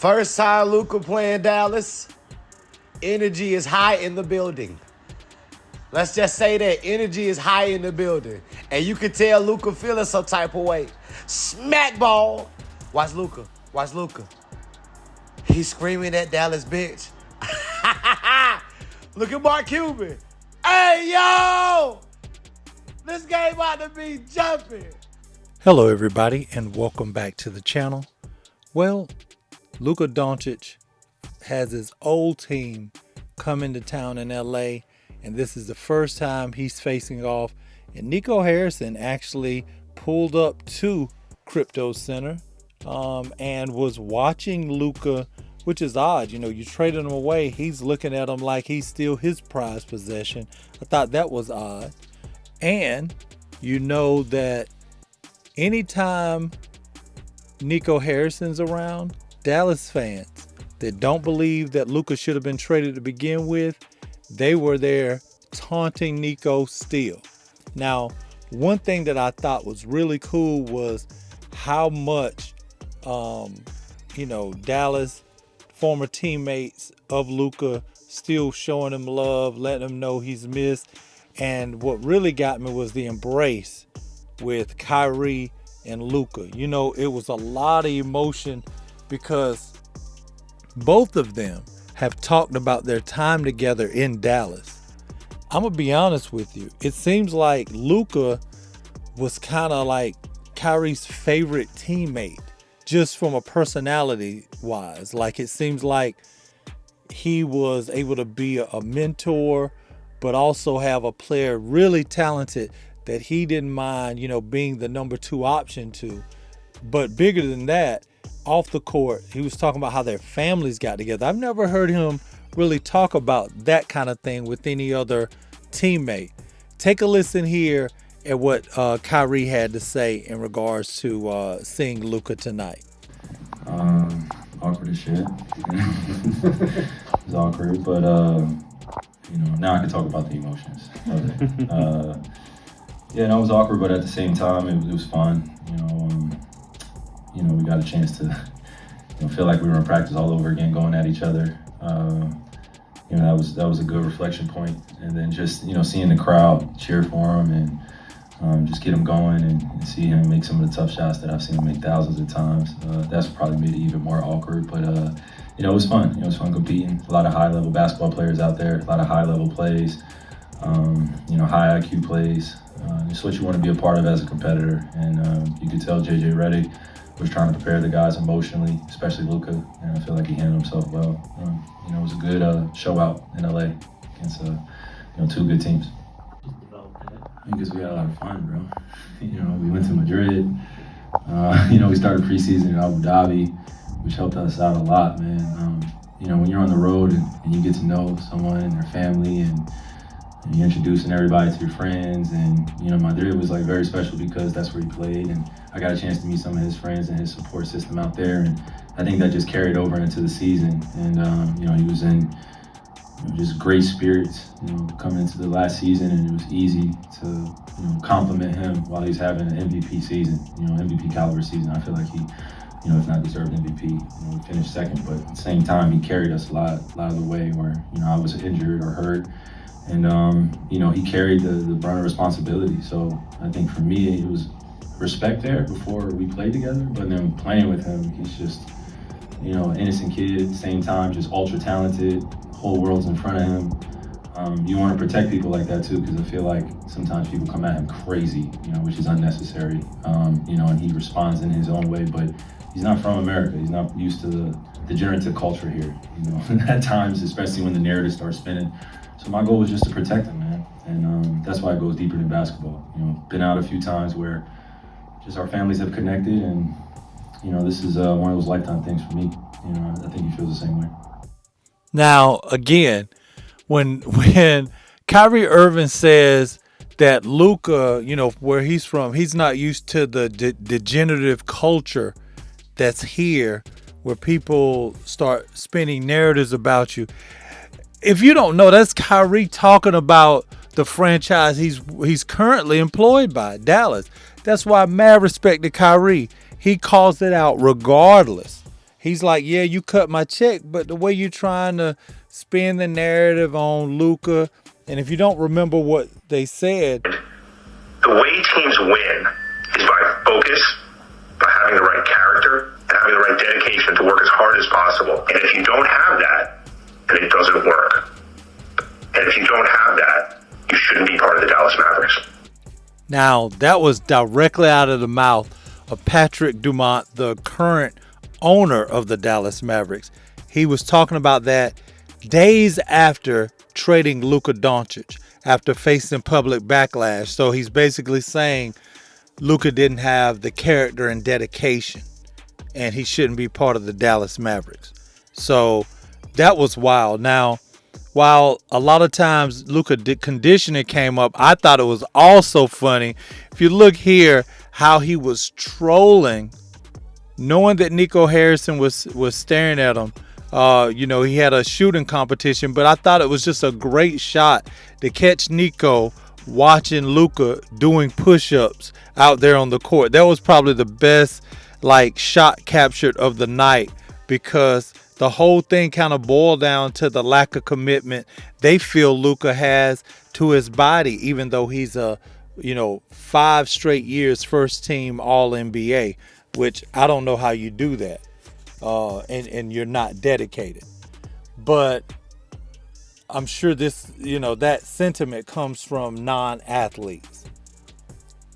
First time Luka playing Dallas. Energy is high in the building. Let's just say that energy is high in the building. And you can tell Luka feeling some type of way. Smack ball. Watch Luka. Watch Luka. He's screaming at Dallas bitch. Look at Mark Cuban. Hey, yo! This game about to be jumping. Hello, everybody, and welcome back to the channel. Well, Luka Doncic has his old team coming to town in LA, and this is the first time he's facing off. And Nico Harrison actually pulled up to Crypto Center and was watching Luka, which is odd. You know, you traded him away. He's looking at him like he's still his prized possession. I thought that was odd. And you know that anytime Nico Harrison's around, Dallas fans that don't believe that Luka should have been traded to begin with, they were there taunting Nico still. Now, one thing that I thought was really cool was how much, Dallas former teammates of Luka still showing him love, letting him know he's missed. And what really got me was the embrace with Kyrie and Luka. You know, it was a lot of emotion because both of them have talked about their time together in Dallas. I'm going to be honest with you. It seems like Luka was kind of like Kyrie's favorite teammate, just from a personality wise. Like, it seems like he was able to be a mentor, but also have a player really talented that he didn't mind, being the number 2 option to. But bigger than that, off the court, he was talking about how their families got together. I've never heard him really talk about that kind of thing with any other teammate. Take a listen here at what Kyrie had to say in regards to seeing Luka tonight. Awkward as shit. It's awkward, but now I can talk about the emotions of it. It was awkward, but at the same time, it was fun. We got a chance to, feel like we were in practice all over again, going at each other. That was a good reflection point. And then just, seeing the crowd cheer for him and just get him going and see him make some of the tough shots that I've seen him make thousands of times. That's probably made it even more awkward, but it was fun. It was fun competing. A lot of high-level basketball players out there, a lot of high-level plays, high IQ plays. It's what you want to be a part of as a competitor. And you could tell JJ Redick was trying to prepare the guys emotionally, especially Luka, and I feel like he handled himself well. It was a good show out in LA against 2 good teams. Because we had a lot of fun, bro. We went to Madrid. We started preseason in Abu Dhabi, which helped us out a lot, man. When you're on the road and you get to know someone and their family and you're introducing everybody to your friends, and Madrid was like very special because that's where he played, and I got a chance to meet some of his friends and his support system out there, and I think that just carried over into the season. And he was in just great spirits, coming into the last season, and it was easy to compliment him while he's having an MVP season, MVP caliber season. I feel like he, if not deserved MVP, we finished second, but at the same time he carried us a lot of the way where I was injured or hurt. And, he carried the brunt of responsibility. So I think for me, it was respect there before we played together. But then playing with him, he's just, innocent kid, same time, just ultra talented, whole world's in front of him. You want to protect people like that too, because I feel like sometimes people come at him crazy, which is unnecessary. And he responds in his own way, but he's not from America. He's not used to the degenerative culture here, at times, especially when the narrative starts spinning. So my goal was just to protect him, man. And that's why it goes deeper than basketball. Been out a few times where just our families have connected, and, this is one of those lifetime things for me. I think he feels the same way. Now, again, when Kyrie Irving says that Luka, where he's from, he's not used to the degenerative culture that's here, where people start spinning narratives about you. If you don't know, that's Kyrie talking about the franchise he's currently employed by, Dallas. That's why mad respect to Kyrie. He calls it out regardless. He's like, yeah, you cut my check, but the way you're trying to spin the narrative on Luka, and if you don't remember what they said, the way teams win is by focus, by having the right character, and having the right dedication to work as hard as possible. And if you don't have that, then it doesn't work. And if you don't have that, you shouldn't be part of the Dallas Mavericks. Now, that was directly out of the mouth of Patrick Dumont, the current owner of the Dallas Mavericks. He was talking about that days after trading Luka Doncic, after facing public backlash. So he's basically saying Luka didn't have the character and dedication, and he shouldn't be part of the Dallas Mavericks. So that was wild. Now, while a lot of times Luka conditioning came up, I thought it was also funny. If you look here, how he was trolling, knowing that Nico Harrison was staring at him. He had a shooting competition, but I thought it was just a great shot to catch Nico watching Luka doing push-ups out there on the court. That was probably the best shot captured of the night, because the whole thing kind of boiled down to the lack of commitment they feel Luka has to his body, even though he's 5 straight years first team All-NBA, which I don't know how you do that. And you're not dedicated. But I'm sure that sentiment comes from non-athletes.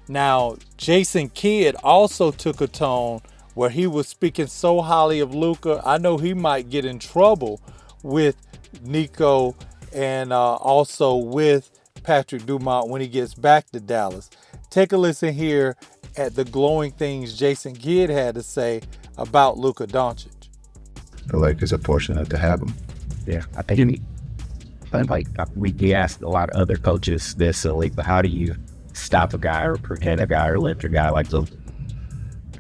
Now, Jason Kidd also took a tone where he was speaking so highly of Luka. I know he might get in trouble with Nico and also with Patrick Dumont when he gets back to Dallas. Take a listen here at the glowing things Jason Kidd had to say about Luka Doncic. The Lakers are fortunate to have him. Yeah, I think we asked a lot of other coaches this, but how do you stop a guy or prevent a guy or lift a guy like Luka?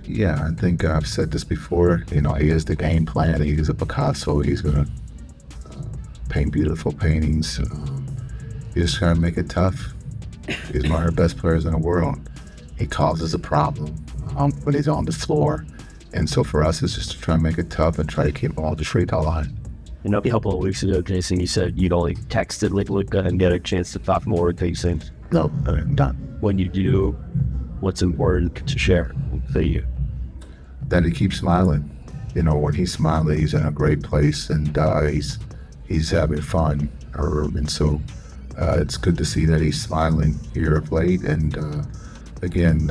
Yeah, I think I've said this before. He is the game plan. He is a Picasso. He's going to paint beautiful paintings. He's just going to make it tough. He's one of the best players in the world. He causes a problem when he's on the floor. And so for us, it's just to try and make it tough and try to keep all the free throw line. A couple of weeks ago, Jason, you said you'd only texted Luka and get a chance to talk more with these things. No, I'm done. When you do, what's important to share with you? That he keeps smiling. When he's smiling, he's in a great place, and he's having fun. And so it's good to see that he's smiling here of late. And again,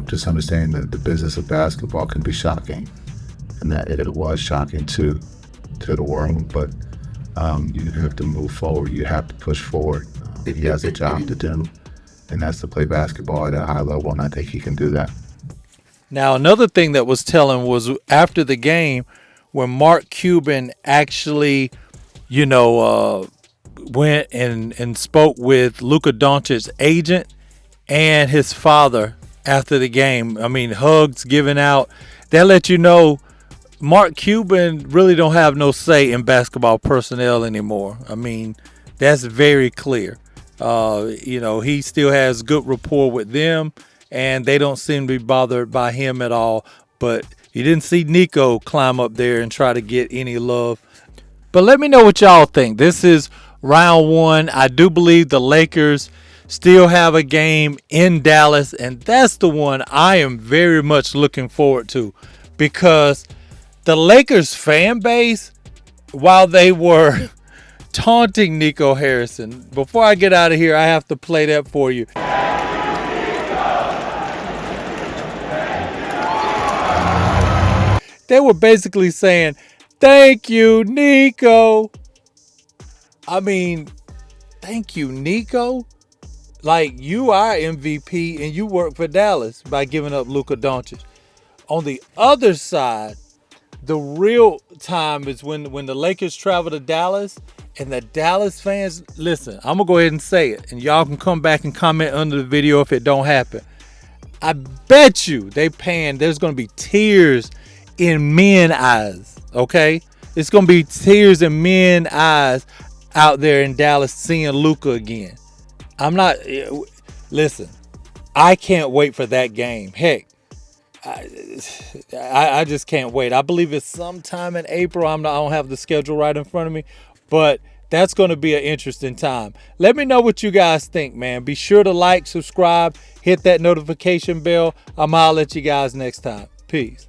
just understanding that the business of basketball can be shocking, and that it was shocking to the world. But you have to move forward. You have to push forward. He has a job to do, and that's to play basketball at a high level, and I think he can do that. Now, another thing that was telling was after the game when Mark Cuban actually, went and spoke with Luka Doncic's agent and his father after the game. I mean, hugs given out. That let you know Mark Cuban really don't have no say in basketball personnel anymore. I mean, that's very clear. He still has good rapport with them, and they don't seem to be bothered by him at all. But you didn't see Nico climb up there and try to get any love. But let me know what y'all think. This is round 1. I do believe the Lakers still have a game in Dallas, and that's the one I am very much looking forward to, because the Lakers fan base, while they were taunting Nico Harrison, before I get out of here, I have to play that for you. They were basically saying, "Thank you, Nico." I mean, thank you, Nico. You are MVP and you work for Dallas by giving up Luka Doncic. On the other side, the real time is when the Lakers travel to Dallas and the Dallas fans, listen, I'm going to go ahead and say it, and y'all can come back and comment under the video if it don't happen. I bet you there's going to be tears in men's eyes, okay? It's going to be tears in men's eyes out there in Dallas seeing Luka again. Listen, I can't wait for that game. Heck, I just can't wait. I believe it's sometime in April. I don't have the schedule right in front of me, but that's going to be an interesting time. Let me know what you guys think, man. Be sure to like, subscribe, hit that notification bell. I'll holler at you guys next time. Peace.